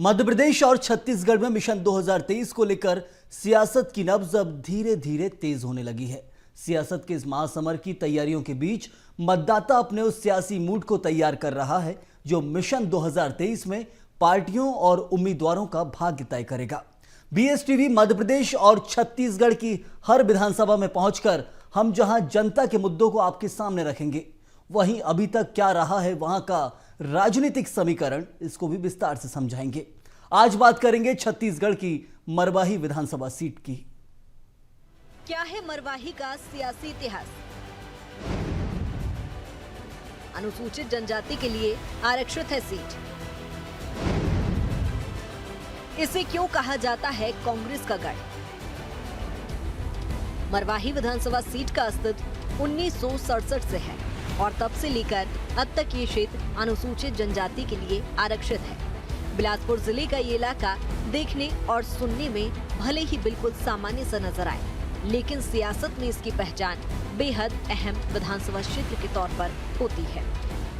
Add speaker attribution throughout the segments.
Speaker 1: मध्य प्रदेश और छत्तीसगढ़ में मिशन 2023 को लेकर सियासत की नब्ज अब धीरे धीरे तेज होने लगी है। सियासत के इस महासमर की तैयारियों के बीच मतदाता अपने उस सियासी मूड को तैयार कर रहा है जो मिशन 2023 में पार्टियों और उम्मीदवारों का भाग्य तय करेगा। बीएसटीवी मध्य प्रदेश और छत्तीसगढ़ की हर विधानसभा में पहुंचकर हम जहां जनता के मुद्दों को आपके सामने रखेंगे, वहीं अभी तक क्या रहा है वहां का राजनीतिक समीकरण, इसको भी विस्तार से समझाएंगे। आज बात करेंगे छत्तीसगढ़ की मरवाही विधानसभा सीट की।
Speaker 2: क्या है मरवाही का सियासी इतिहास? अनुसूचित जनजाति के लिए आरक्षित है सीट। इसे क्यों कहा जाता है कांग्रेस का गढ़? मरवाही विधानसभा सीट का अस्तित्व 1967 से है और तब से लेकर अब तक ये क्षेत्र अनुसूचित जनजाति के लिए आरक्षित है। बिलासपुर जिले का ये इलाका देखने और सुनने में भले ही बिल्कुल सामान्य सा नजर आए, लेकिन सियासत में इसकी पहचान बेहद अहम विधानसभा क्षेत्र के तौर पर होती है,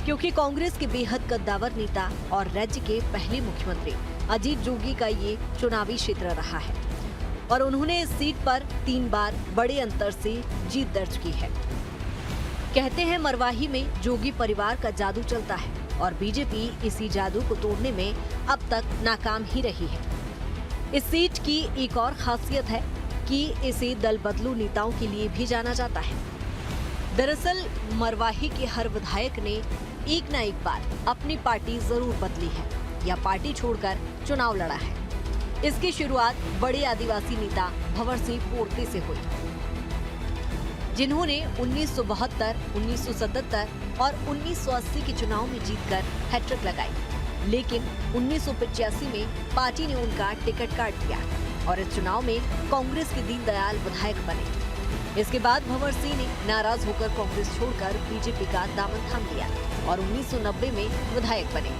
Speaker 2: क्योंकि कांग्रेस के बेहद कद्दावर नेता और राज्य के पहले मुख्यमंत्री अजीत जोगी का ये चुनावी क्षेत्र रहा है और उन्होंने इस सीट पर 3 बार बड़े अंतर से जीत दर्ज की है। कहते हैं मरवाही में जोगी परिवार का जादू चलता है और बीजेपी इसी जादू को तोड़ने में अब तक नाकाम ही रही है। इस सीट की एक और खासियत है कि इसे दल बदलू नेताओं के लिए भी जाना जाता है। दरअसल मरवाही के हर विधायक ने एक न एक बार अपनी पार्टी जरूर बदली है या पार्टी छोड़कर चुनाव लड़ा है। इसकी शुरुआत बड़े आदिवासी नेता भंवर सिंह पोर्ते से हुई, जिन्होंने 1972, 1977 और 1980 के चुनाव में जीतकर हैट्रिक लगाई, लेकिन 1985 में पार्टी ने उनका टिकट काट दिया और इस चुनाव में कांग्रेस के दीनदयाल विधायक बने। इसके बाद भंवर सिंह ने नाराज होकर कांग्रेस छोड़कर बीजेपी का दामन थाम लिया और 1990 में विधायक बने।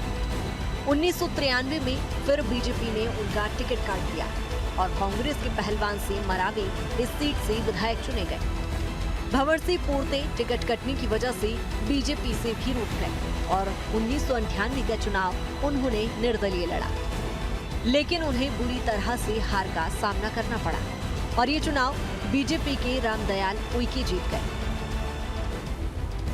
Speaker 2: 1993 में फिर बीजेपी ने उनका टिकट काट दिया और कांग्रेस के पहलवान सिंह मरावी इस सीट से विधायक चुने गए। भंवर सिंह पोर्ते टिकट कटने की वजह से बीजेपी से भी रूठ गए और 1998 का चुनाव उन्होंने निर्दलीय लड़ा, लेकिन उन्हें बुरी तरह से हार का सामना करना पड़ा और ये चुनाव बीजेपी के रामदयाल उइके जीत गए।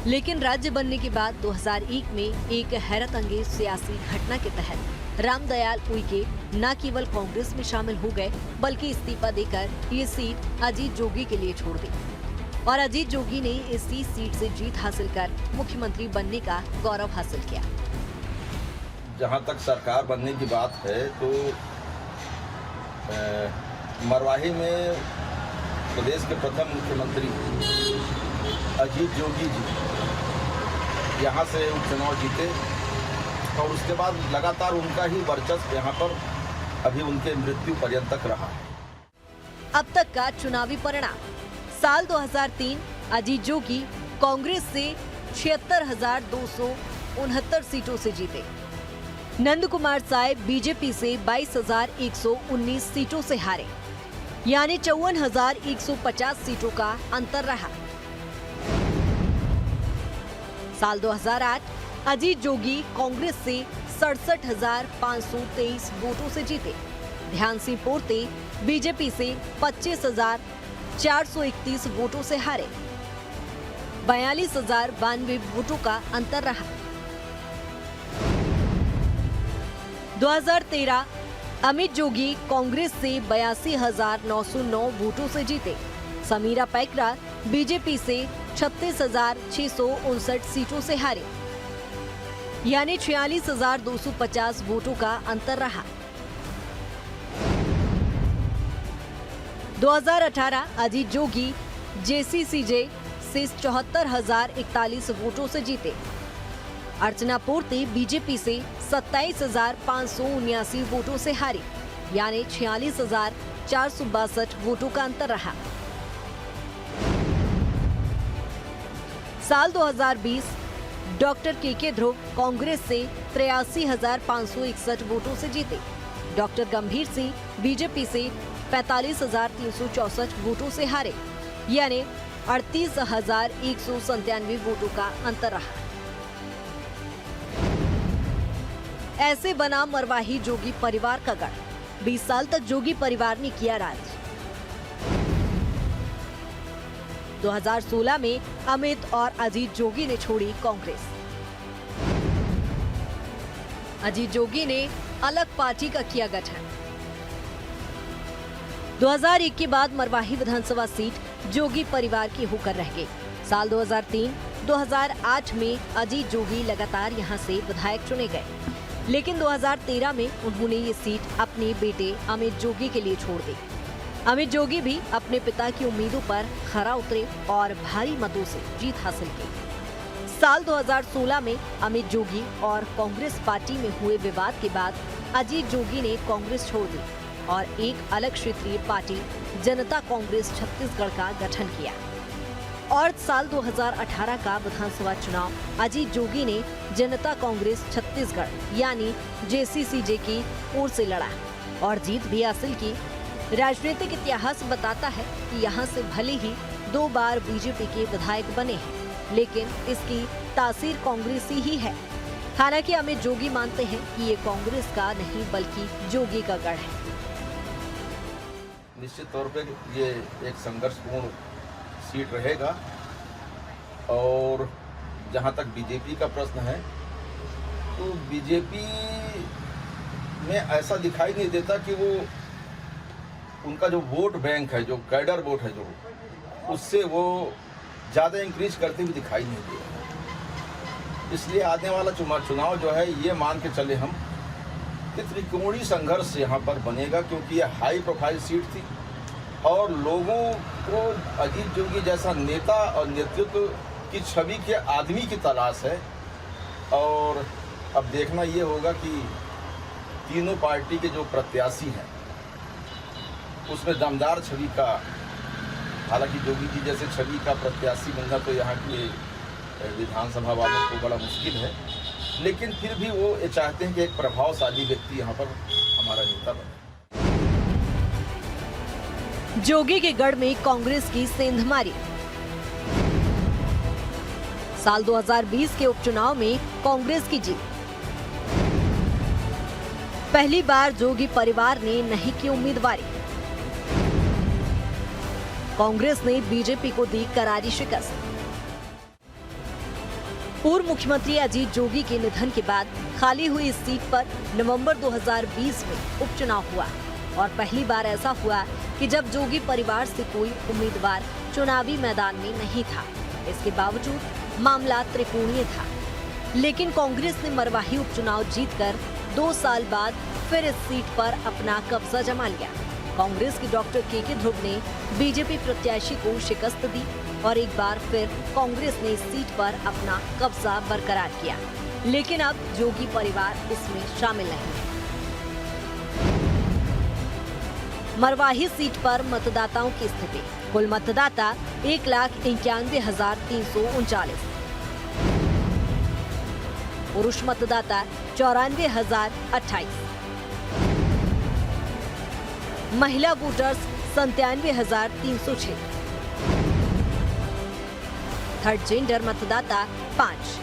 Speaker 2: लेकिन राज्य बनने के बाद 2001 में एक हैरत अंगेज सियासी घटना के तहत रामदयाल उइके न केवल कांग्रेस में शामिल हो गए, बल्कि इस्तीफा देकर ये सीट अजीत जोगी के लिए छोड़ दी और अजीत जोगी ने इसी सीट से जीत हासिल कर मुख्यमंत्री बनने का गौरव हासिल किया।
Speaker 3: जहां तक सरकार बनने की बात है तो मरवाही में प्रदेश के प्रथम मुख्यमंत्री अजीत जोगी जी यहां से उपचुनाव जीते और उसके बाद लगातार उनका ही वर्चस्व यहां पर अभी उनके मृत्यु पर्यंत तक रहा।
Speaker 2: अब तक का चुनावी परिणाम: साल 2003 अजीत जोगी कांग्रेस से 76,269 सीटों से जीते। नंद कुमार साय बीजेपी से 22,119 सीटों से हारे, यानी 54,150 सीटों का अंतर रहा। साल 2008 अजीत जोगी कांग्रेस से 67,523 वोटों से जीते। ध्यान सिंह पोर्ते बीजेपी से 25,431 वोटों से हारे। 42,092 वोटों का अंतर रहा। 2013 अमित जोगी कांग्रेस से 82,909 वोटों से जीते। समीरा पैकरा बीजेपी से 36,659 सीटों से हारे, यानी 46,250 वोटों का अंतर रहा। 2018 अजीत जोगी जेसीसीजे से 74,041 वोटों से जीते। अर्चना पोर्ते बीजेपी से 27,579 वोटों से हारी, यानी 46,462 वोटों का अंतर रहा। साल 2020 डॉक्टर के ध्रुव कांग्रेस से 83,561 वोटों से जीते। डॉक्टर गंभीर सिंह बीजेपी से 45,364 वोटों से हारे, यानी 38,197 वोटों का अंतर रहा। ऐसे बना मरवाही जोगी परिवार का गढ़। 20 साल तक जोगी परिवार ने किया राज। 2016 में अमित और अजीत जोगी ने छोड़ी कांग्रेस। अजीत जोगी ने अलग पार्टी का किया गठन। 2001 के बाद मरवाही विधानसभा सीट जोगी परिवार की होकर रह गई। साल 2003-2008 में अजीत जोगी लगातार यहां से विधायक चुने गए, लेकिन 2013 में उन्होंने ये सीट अपने बेटे अमित जोगी के लिए छोड़ दी। अमित जोगी भी अपने पिता की उम्मीदों पर खरा उतरे और भारी मतों से जीत हासिल की। साल 2016 में अमित जोगी और कांग्रेस पार्टी में हुए विवाद के बाद अजीत जोगी ने कांग्रेस छोड़ दी और एक अलग क्षेत्रीय पार्टी जनता कांग्रेस छत्तीसगढ़ का गठन किया। और साल 2018 का विधानसभा चुनाव अजीत जोगी ने जनता कांग्रेस छत्तीसगढ़ यानी JCCJ की ओर से लड़ा और जीत भी हासिल की। राजनीतिक इतिहास बताता है कि यहां से भले ही 2 बार बीजेपी के विधायक बने हैं, लेकिन इसकी तासीर कांग्रेसी ही है। हालांकि अमित जोगी मानते हैं कि ये कांग्रेस का नहीं बल्कि जोगी का गढ़ है।
Speaker 3: निश्चित तौर पे ये एक संघर्षपूर्ण सीट रहेगा और जहाँ तक बीजेपी का प्रश्न है तो बीजेपी में ऐसा दिखाई नहीं देता कि वो उनका जो वोट बैंक है, जो कैडर वोट है, जो उससे वो ज़्यादा इंक्रीज करते हुए दिखाई नहीं दे रहा। इसलिए आने वाला चुनाव जो है ये मान के चले हम कि त्रिकोणीय संघर्ष यहाँ पर बनेगा, क्योंकि ये हाई प्रोफाइल सीट थी और लोगों को अजीत जोगी जैसा नेता और नेतृत्व की छवि के आदमी की तलाश है। और अब देखना ये होगा कि तीनों पार्टी के जो प्रत्याशी हैं उसमें दमदार छवि का, हालांकि जोगी जी जैसे छवि का प्रत्याशी बनना तो यहाँ के विधानसभा वालों को बड़ा मुश्किल है, लेकिन फिर भी वो ये चाहते हैं कि एक प्रभावशाली व्यक्ति यहाँ पर हमारा नेता बने।
Speaker 2: जोगी के गढ़ में कांग्रेस की सेंधमारी। साल 2020 के उपचुनाव में कांग्रेस की जीत। पहली बार जोगी परिवार ने नहीं की उम्मीदवारी। कांग्रेस ने बीजेपी को दी करारी शिकस्त। पूर्व मुख्यमंत्री अजीत जोगी के निधन के बाद खाली हुई इस सीट पर नवंबर 2020 में उपचुनाव हुआ और पहली बार ऐसा हुआ कि जब जोगी परिवार से कोई उम्मीदवार चुनावी मैदान में नहीं था। इसके बावजूद मामला त्रिकोणीय था, लेकिन कांग्रेस ने मरवाही उपचुनाव जीतकर 2 साल बाद फिर इस सीट पर अपना कब्जा जमा लिया। कांग्रेस की डॉक्टर के ध्रुव ने बीजेपी प्रत्याशी को शिकस्त दी और एक बार फिर कांग्रेस ने इस सीट पर अपना कब्जा बरकरार किया, लेकिन अब जोगी परिवार इसमें शामिल नहीं है। मरवाही सीट पर मतदाताओं की स्थिति। कुल मतदाता 1,91,339। पुरुष मतदाता 94,028। महिला वोटर्स 97,306। थर्ड जेंडर मतदाता 5।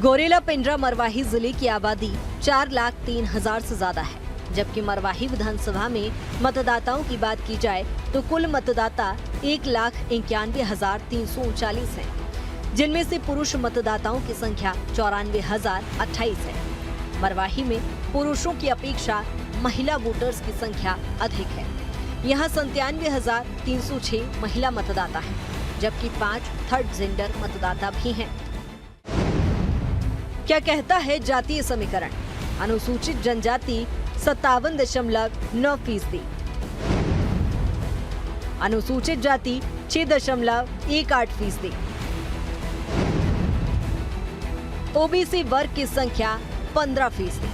Speaker 2: गोरेला पिंडरा मरवाही जिले की आबादी 4,03,000 से ज्यादा है, जबकि मरवाही विधानसभा में मतदाताओं की बात की जाए तो कुल मतदाता 1,91,339 हैं, जिनमें से पुरुष मतदाताओं की संख्या 94,028 है। मरवाही में पुरुषों की अपेक्षा महिला वोटर्स की संख्या अधिक है। यहाँ 97,306 महिला मतदाता हैं, जबकि 5 थर्ड जेंडर मतदाता भी हैं। क्या कहता है जातीय समीकरण? अनुसूचित जनजाति 57.9%, अनुसूचित जाति 6.18%, ओबीसी वर्ग की संख्या 15%,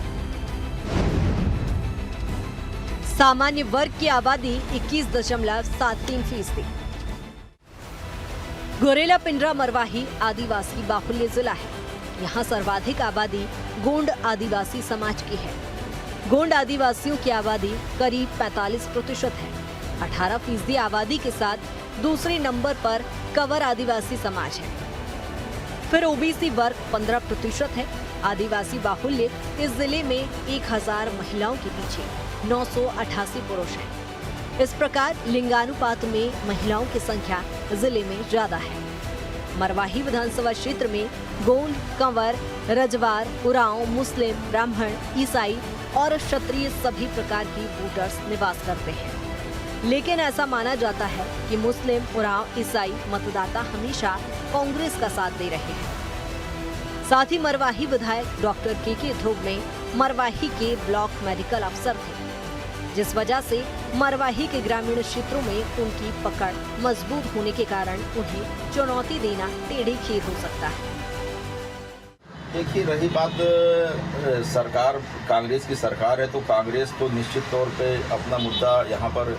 Speaker 2: सामान्य वर्ग की आबादी 21.73%। गोरेला पिंडरा मरवाही आदिवासी बाहुल्य जिला है। यहाँ सर्वाधिक आबादी गोंड आदिवासी समाज की है। गोंड आदिवासियों की आबादी करीब 45% है। 18% आबादी के साथ दूसरे नंबर पर कंवर आदिवासी समाज है। फिर ओबीसी वर्ग 15% है आदिवासी बाहुल्य इस जिले में 1000 महिलाओं के पीछे 988 पुरुष हैं। इस प्रकार लिंगानुपात में महिलाओं की संख्या जिले में ज्यादा है। मरवाही विधानसभा क्षेत्र में गोंड, कंवर, रजवार, उरांव, मुस्लिम, ब्राह्मण, ईसाई और क्षत्रिय सभी प्रकार की वोटर्स निवास करते हैं। लेकिन ऐसा माना जाता है कि मुस्लिम, उरांव, ईसाई मतदाता हमेशा कांग्रेस का साथ दे रहे हैं। साथ ही मरवाही विधायक डॉक्टर के ध्रुव में मरवाही के ब्लॉक मेडिकल अफसर थे, जिस वजह से मरवाही के ग्रामीण क्षेत्रों में उनकी पकड़ मजबूत होने के कारण उन्हें चुनौती देना टेढ़ी खीर हो सकता है।
Speaker 3: देखिए, रही बात सरकार, कांग्रेस की सरकार है तो कांग्रेस तो निश्चित तौर पे अपना मुद्दा यहाँ पर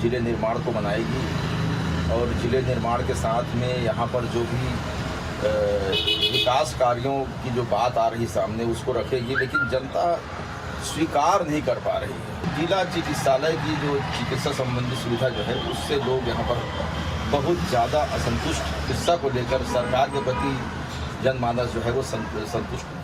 Speaker 3: जिले निर्माण को बनाएगी और जिले निर्माण के साथ में यहाँ पर जो भी विकास कार्यों की जो बात आ रही सामने उसको रखेगी, लेकिन जनता स्वीकार नहीं कर पा रही है। जिला चिकित्सालय की जो चिकित्सा संबंधी सुविधा जो है उससे लोग यहाँ पर बहुत ज़्यादा असंतुष्ट, चिकित्सा को लेकर सरकार के प्रति जनमानस जो है वो संतुष्ट है।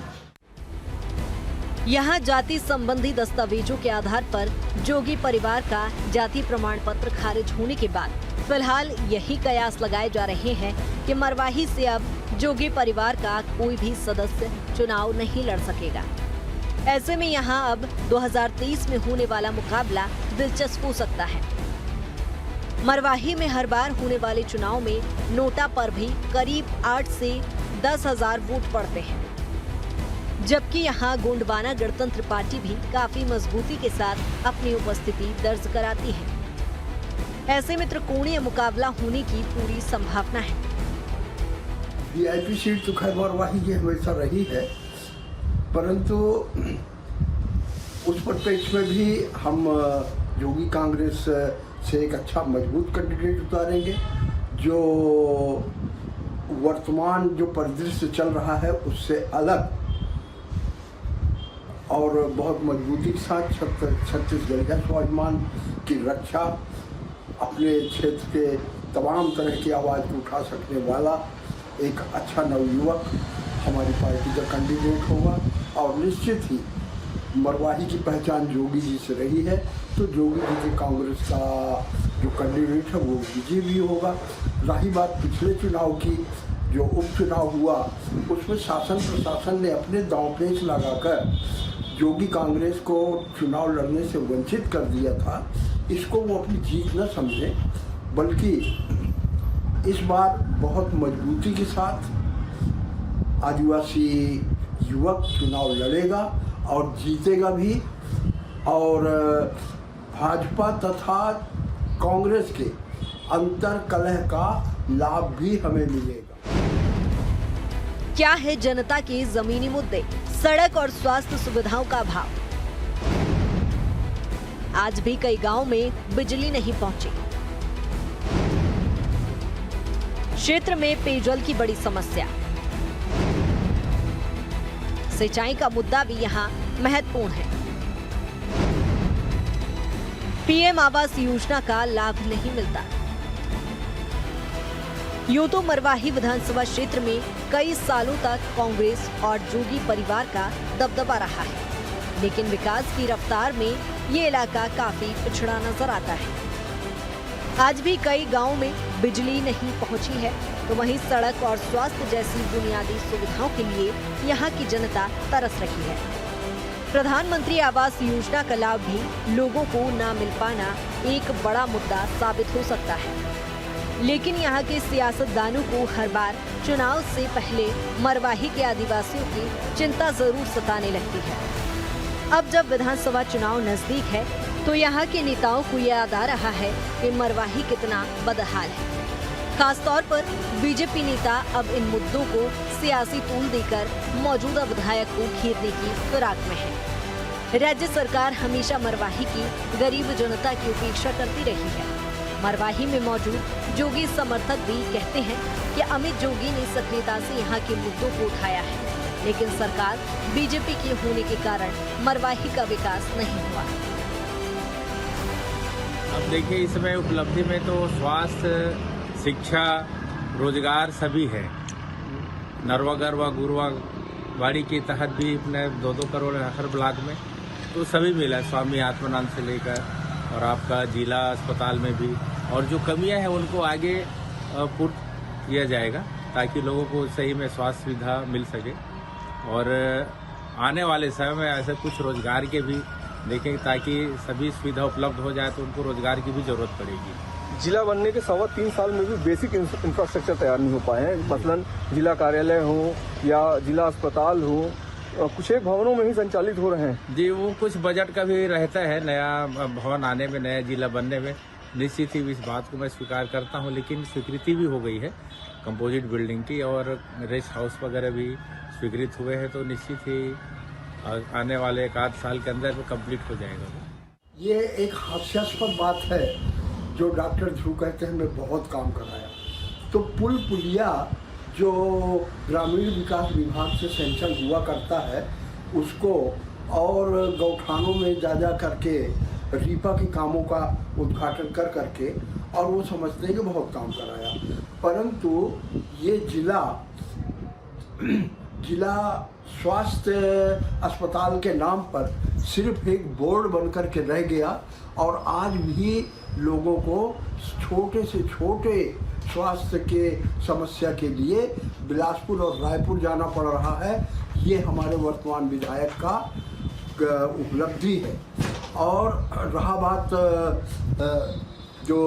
Speaker 2: यहाँ जाति संबंधी दस्तावेजों के आधार पर जोगी परिवार का जाति प्रमाण पत्र खारिज होने के बाद फिलहाल यही कयास लगाए जा रहे हैं कि मरवाही से अब जोगी परिवार का कोई भी सदस्य चुनाव नहीं लड़ सकेगा। ऐसे में यहाँ अब 2023 में होने वाला मुकाबला दिलचस्प हो सकता है। मरवाही में हर बार होने वाले चुनाव में नोटा पर भी करीब 8 से 10,000 वोट पड़ते हैं, जबकि यहाँ गोंडवाना गणतंत्र पार्टी भी काफी मजबूती के साथ अपनी उपस्थिति दर्ज कराती है। ऐसे में त्रिकोणीय मुकाबला होने की पूरी संभावना है।
Speaker 4: वीआईपी सीट तो खैर मरवाही की हमेशा रही है, परंतु उस परिप्रेक्ष्य में भी हम जोगी कांग्रेस से एक अच्छा मजबूत कैंडिडेट उतारेंगे। जो वर्तमान जो परिदृश्य चल रहा है उससे अलग और बहुत मजबूती के साथ छत्तीसगढ़ का स्वाभिमान की रक्षा, अपने क्षेत्र के तमाम तरह की आवाज़ को उठा सकने वाला एक अच्छा नवयुवक हमारी पार्टी का कैंडिडेट होगा। और निश्चित ही मरवाही की पहचान जोगी जी से रही है, तो जोगी जी के कांग्रेस का जो कैंडिडेट है वो विजय भी होगा। रही बात पिछले चुनाव की, जो उपचुनाव हुआ उसमें शासन प्रशासन ने अपने दांव पेच लगाकर जोगी कांग्रेस को चुनाव लड़ने से वंचित कर दिया था। इसको वो अपनी जीत न समझे, बल्कि इस बार बहुत मजबूती के साथ आदिवासी युवक चुनाव लड़ेगा और जीतेगा भी, और भाजपा तथा कांग्रेस के अंतर कलह का लाभ भी हमें मिलेगा।
Speaker 2: क्या है जनता के जमीनी मुद्दे? सड़क और स्वास्थ्य सुविधाओं का अभाव। आज भी कई गांव में बिजली नहीं पहुंची। क्षेत्र में पेयजल की बड़ी समस्या। सिंचाई का मुद्दा भी यहाँ महत्वपूर्ण है। पीएम आवास योजना का लाभ नहीं मिलता। यूं तो मरवाही विधानसभा क्षेत्र में कई सालों तक कांग्रेस और जोगी परिवार का दबदबा रहा है, लेकिन विकास की रफ्तार में ये इलाका काफी पिछड़ा नजर आता है। आज भी कई गांवों में बिजली नहीं पहुंची है, तो वहीं सड़क और स्वास्थ्य जैसी बुनियादी सुविधाओं के लिए यहाँ की जनता तरस रही है। प्रधानमंत्री आवास योजना का लाभ भी लोगों को न मिल पाना एक बड़ा मुद्दा साबित हो सकता है, लेकिन यहाँ के सियासतदानों को हर बार चुनाव से पहले मरवाही के आदिवासियों की चिंता जरूर सताने लगती है। अब जब विधानसभा चुनाव नजदीक है, तो यहाँ के नेताओं को याद आ रहा है कि मरवाही कितना बदहाल है। खासतौर पर बीजेपी नेता अब इन मुद्दों को सियासी तूल देकर मौजूदा विधायक को घेरने की फिराक में है। राज्य सरकार हमेशा मरवाही की गरीब जनता की उपेक्षा करती रही है। मरवाही में मौजूद जोगी समर्थक भी कहते हैं कि अमित जोगी ने सक्रियता से यहाँ के मुद्दों को उठाया है, लेकिन सरकार बीजेपी की होने के कारण मरवाही का विकास नहीं हुआ।
Speaker 5: अब देखिए, इस समय उपलब्धि में तो स्वास्थ्य, शिक्षा, रोजगार सभी है। नरवा गरवा गुरवा वाड़ी के तहत भी अपने 2-2 करोड़ हर ब्लॉक में तो सभी मिला है, स्वामी आत्मानंद से लेकर और आपका जिला अस्पताल में भी। और जो कमियां हैं उनको आगे पूर्ण किया जाएगा ताकि लोगों को सही में स्वास्थ्य सुविधा मिल सके। और आने वाले समय में ऐसे कुछ रोजगार के भी देखेंगे ताकि सभी सुविधा उपलब्ध हो जाए तो उनको रोजगार की भी जरूरत पड़ेगी।
Speaker 6: जिला बनने के 3.25 साल में भी बेसिक इंफ्रास्ट्रक्चर तैयार नहीं हो पाए हैं। मसलन जिला कार्यालय हो या जिला अस्पताल हो, कुछ एक भवनों में ही संचालित हो रहे हैं।
Speaker 5: जी, वो कुछ बजट का भी रहता है, नया भवन आने में, नया जिला बनने में। निश्चित ही इस बात को मैं स्वीकार करता हूं, लेकिन स्वीकृति भी हो गई है कंपोजिट बिल्डिंग की और रेस्ट हाउस वगैरह भी स्वीकृत हुए हैं, तो निश्चित ही आने वाले 1 साल के अंदर वो कंप्लीट हो जाएगा।
Speaker 4: ये एक हास्यास्पद बात है जो डॉक्टर ध्रुव कहते हैं मैं बहुत काम कराया। तो पुल पुलिया जो ग्रामीण विकास विभाग से सैंक्शन हुआ करता है उसको और गौठानों में जा करके रीपा के कामों का उद्घाटन कर करके और वो समझते हैं कि बहुत काम कराया, परंतु ये जिला स्वास्थ्य अस्पताल के नाम पर सिर्फ एक बोर्ड बनकर के रह गया और आज भी लोगों को छोटे से छोटे स्वास्थ्य के समस्या के लिए बिलासपुर और रायपुर जाना पड़ रहा है। ये हमारे वर्तमान विधायक का उपलब्धि है। और रहा बात जो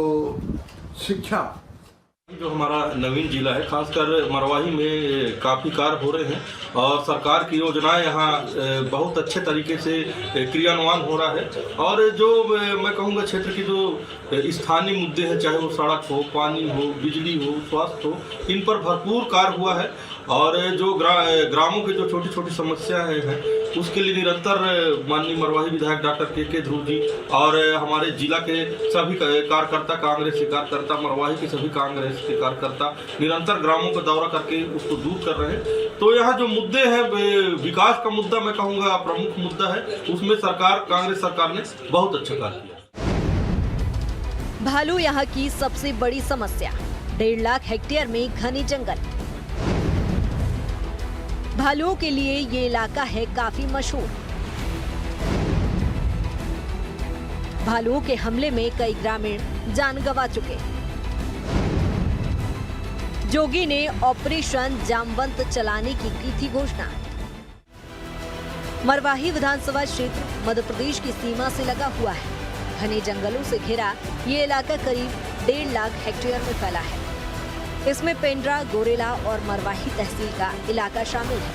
Speaker 4: शिक्षा,
Speaker 7: जो हमारा नवीन जिला है, खासकर मरवाही में काफ़ी कार्य हो रहे हैं और सरकार की योजनाएं यहाँ बहुत अच्छे तरीके से क्रियान्वयन हो रहा है। और जो मैं कहूँगा क्षेत्र की जो स्थानीय मुद्दे हैं, चाहे वो सड़क हो, पानी हो, बिजली हो, स्वास्थ्य हो, इन पर भरपूर कार्य हुआ है। और जो ग्रामों की जो छोटी छोटी समस्याएं हैं उसके लिए निरंतर माननीय मरवाही विधायक डॉक्टर के ध्रुव जी और हमारे जिला के सभी कार्यकर्ता, कांग्रेस के कार्यकर्ता, मरवाही के सभी कांग्रेस के कार्यकर्ता निरंतर ग्रामों का दौरा करके उसको दूर कर रहे हैं। तो यहाँ जो मुद्दे हैं, विकास का मुद्दा मैं कहूँगा प्रमुख मुद्दा है, उसमें कांग्रेस सरकार ने बहुत अच्छा कार्य किया।
Speaker 2: भालू यहाँ की सबसे बड़ी समस्या, 1.5 लाख हेक्टेयर में घने जंगल। भालुओं के लिए ये इलाका है काफी मशहूर। भालुओं के हमले में कई ग्रामीण जान गंवा चुके। जोगी ने ऑपरेशन जामवंत चलाने की थी घोषणा। मरवाही विधानसभा क्षेत्र मध्य प्रदेश की सीमा से लगा हुआ है। घने जंगलों से घिरा ये इलाका करीब 1.5 लाख हेक्टेयर में फैला है। इसमें पेंड्रा, गोरेला और मरवाही तहसील का इलाका शामिल है।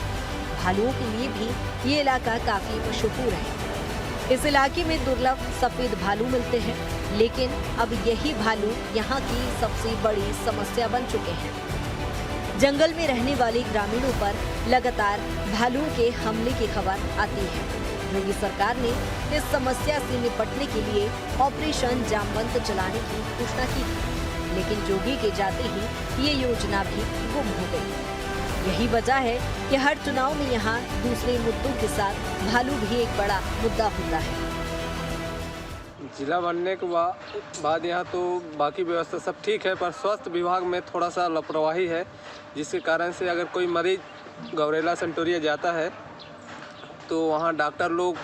Speaker 2: भालुओं के लिए भी ये इलाका काफी मशहूर है। इस इलाके में दुर्लभ सफेद भालू मिलते हैं, लेकिन अब यही भालू यहाँ की सबसे बड़ी समस्या बन चुके हैं। जंगल में रहने वाले ग्रामीणों पर लगातार भालुओं के हमले की खबर आती है। योगी सरकार ने इस समस्या से निपटने के लिए ऑपरेशन जामवंत चलाने की घोषणा की थी, लेकिन जोगी के जाते ही ये योजना भी गुम हो गई। यही वजह है कि हर चुनाव में यहाँ दूसरे मुद्दों के साथ भालू भी एक बड़ा मुद्दा होता है।
Speaker 6: जिला बनने के बाद यहाँ तो बाकी व्यवस्था सब ठीक है, पर स्वास्थ्य विभाग में थोड़ा सा लापरवाही है, जिसके कारण से अगर कोई मरीज गौरेला सेंटोरिया जाता है तो वहाँ डॉक्टर लोग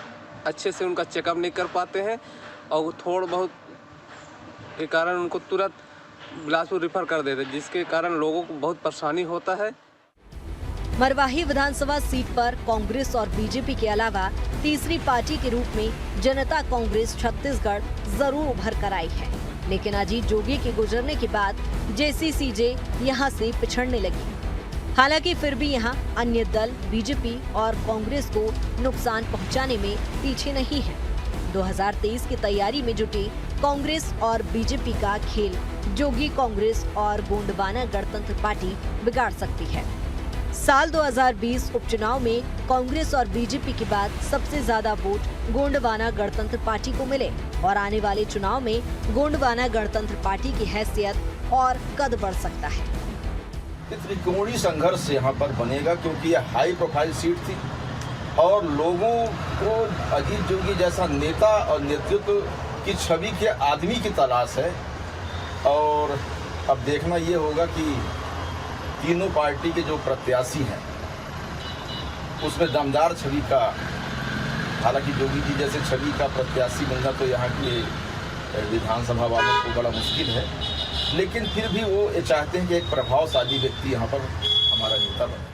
Speaker 6: अच्छे से उनका चेकअप नहीं कर पाते हैं और थोड़ा बहुत के कारण उनको तुरंत बिलासपुर रिफर कर देते हैं, जिसके कारण लोगों को बहुत परेशानी होता है।
Speaker 2: मरवाही विधानसभा सीट पर कांग्रेस और बीजेपी के अलावा तीसरी पार्टी के रूप में जनता कांग्रेस छत्तीसगढ़ जरूर उभर कर आई है, लेकिन अजीत जोगी के गुजरने के बाद जेसीसीजे यहां से पिछड़ने लगी। हालांकि फिर भी यहां अन्य दल बीजेपी और कांग्रेस को नुकसान पहुंचाने में पीछे नहीं है। 2023 की तैयारी में जुटी कांग्रेस और बीजेपी का खेल जोगी कांग्रेस और गोंडवाना गणतंत्र पार्टी बिगाड़ सकती है। साल 2020 उपचुनाव में कांग्रेस और बीजेपी के बाद सबसे ज्यादा वोट गोंडवाना गणतंत्र पार्टी को मिले और आने वाले चुनाव में गोंडवाना गणतंत्र पार्टी की हैसियत और कद बढ़ सकता है।
Speaker 3: त्रिकोणीय संघर्ष यहाँ पर बनेगा क्योंकि यह हाई प्रोफाइल सीट थी और लोगों को अजीत जोगी जैसा नेता और नेतृत्व की छवि के आदमी की तलाश है। और अब देखना ये होगा कि तीनों पार्टी के जो प्रत्याशी हैं उसमें दमदार छवि का, हालांकि जोगी जी जैसे छवि का प्रत्याशी बनना तो यहाँ के विधानसभा वालों को बड़ा मुश्किल है, लेकिन फिर भी वो ये चाहते हैं कि एक प्रभावशाली व्यक्ति यहाँ पर हमारा नेता बने।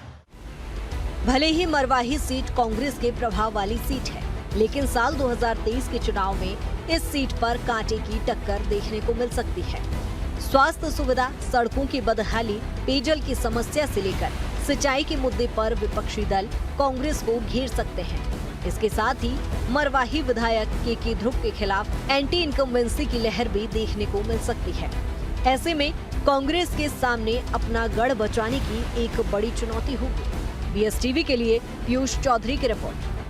Speaker 2: भले ही मरवाही सीट कांग्रेस के प्रभाव वाली सीट है, लेकिन साल 2023 के चुनाव में इस सीट पर कांटे की टक्कर देखने को मिल सकती है। स्वास्थ्य सुविधा, सड़कों की बदहाली, पेयजल की समस्या से लेकर सिंचाई के मुद्दे पर विपक्षी दल कांग्रेस को घेर सकते हैं। इसके साथ ही मरवाही विधायक के ध्रुव के खिलाफ एंटी इनकम्बेंसी की लहर भी देखने को मिल सकती है। ऐसे में कांग्रेस के सामने अपना गढ़ बचाने की एक बड़ी चुनौती होगी। BSTV के लिए पीयूष चौधरी की रिपोर्ट।